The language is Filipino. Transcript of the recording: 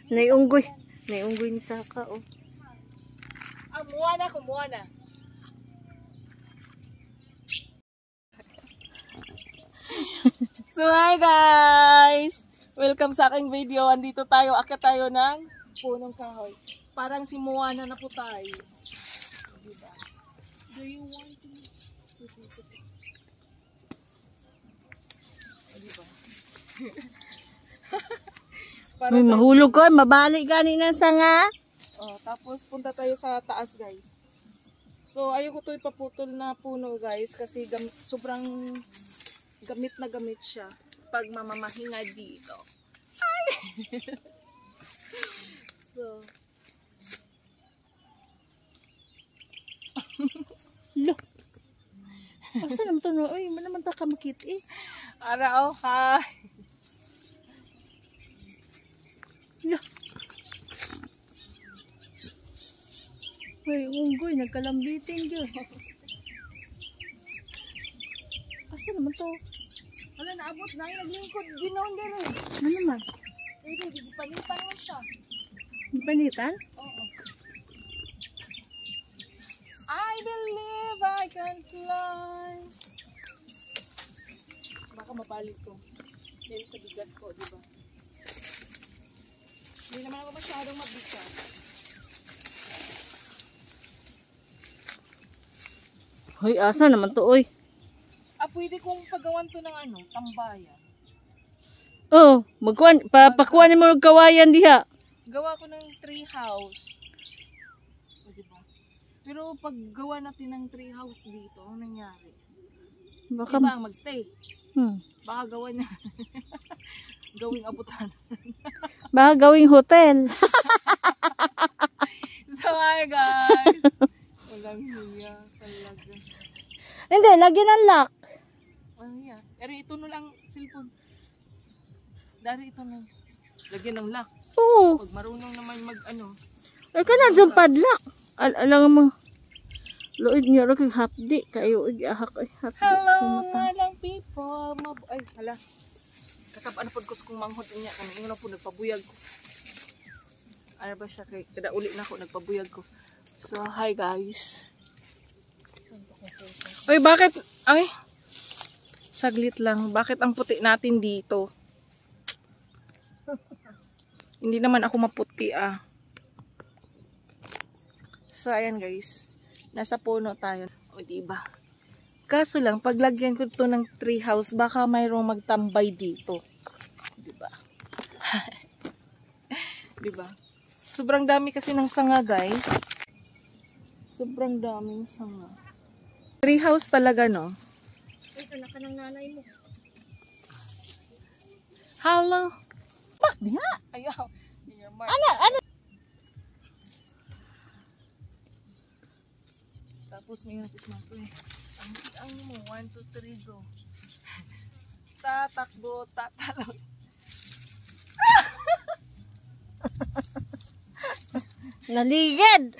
Naiunggoy. Naiunggoy ni Saka, oh. Muha na, kumuha na. So hi guys! Welcome sa aking video. Andito tayo, akyat tayo ng punong kahoy. Parang si Moana na po tayo. Diba? Do you want to... Diba? Uy, mahulog ko. Mabalik ka ni ng sanga. Oh, tapos punta tayo sa taas guys. So ayoko to ipaputol na puno guys kasi sobrang gamit na gamit siya pag mamamahinga dito. Ay! So Look. Asa naman to no? Uy, naman ta kamakit eh. Ara oh, hi. Look. Uy, unggoy, nagkalambitin yun. Asa naman to? Wala, naabot na yun. Naglingkod. Ginoon din eh. Ano naman? Hindi, panitan mo siya. Panitan? Oo. I believe I can fly. Baka mapalit ko. Dahil sa bigat ko, di ba? Hindi naman ako masyadong mabigat. Hoy, asa naman to, oy? Pwede kong pagawan to ng ano, tambayan. Oh, magkuhan, papakuha mo ng kawayan diha. Gawa ko ng tree house. O, diba? Pero pag gawa natin ng tree house dito, anong nangyari? Baka Diba ang magstay? Baka gawa niya. Gawing abutan. Baka gawing hotel. So hi guys. Walang hiya talaga. Hindi, lagyan ng lock. Ano yan? Pero ito na lang cellphone. Dari ito na. Lagyan ng lock. Oo. Pag marunong naman mag ano. Ay ka na dyan padlock. Alam mo. Loid niyo rin kay hapdi. Kayo, ahak ay hapdi. Hello nga lang people. Ay, hala. Kasabaan na po ko kung manghod niya. Ano yun na po, nagpabuyag ko. Ano ba siya? Kada uli na ako, nagpabuyag ko. So, hi guys. Uy, bakit? Ay, saglit lang. Bakit ang puti natin dito? Hindi naman ako maputi ah. So, ayan guys. Nasa puno tayo. O, diba? Kaso lang, paglagyan ko to ng tree house, baka mayroong magtambay dito. Diba? Diba? Sobrang dami kasi ng sanga guys. Sobrang daming sanga. Tree house talaga, no? Ito na ka ng nanay mo. Hello? Pak, diha. Ayaw. Ano? Tapos may natis na ito eh. Ang mo, 1, 2, 3, go. Tatakbo, tatalog. Naligid.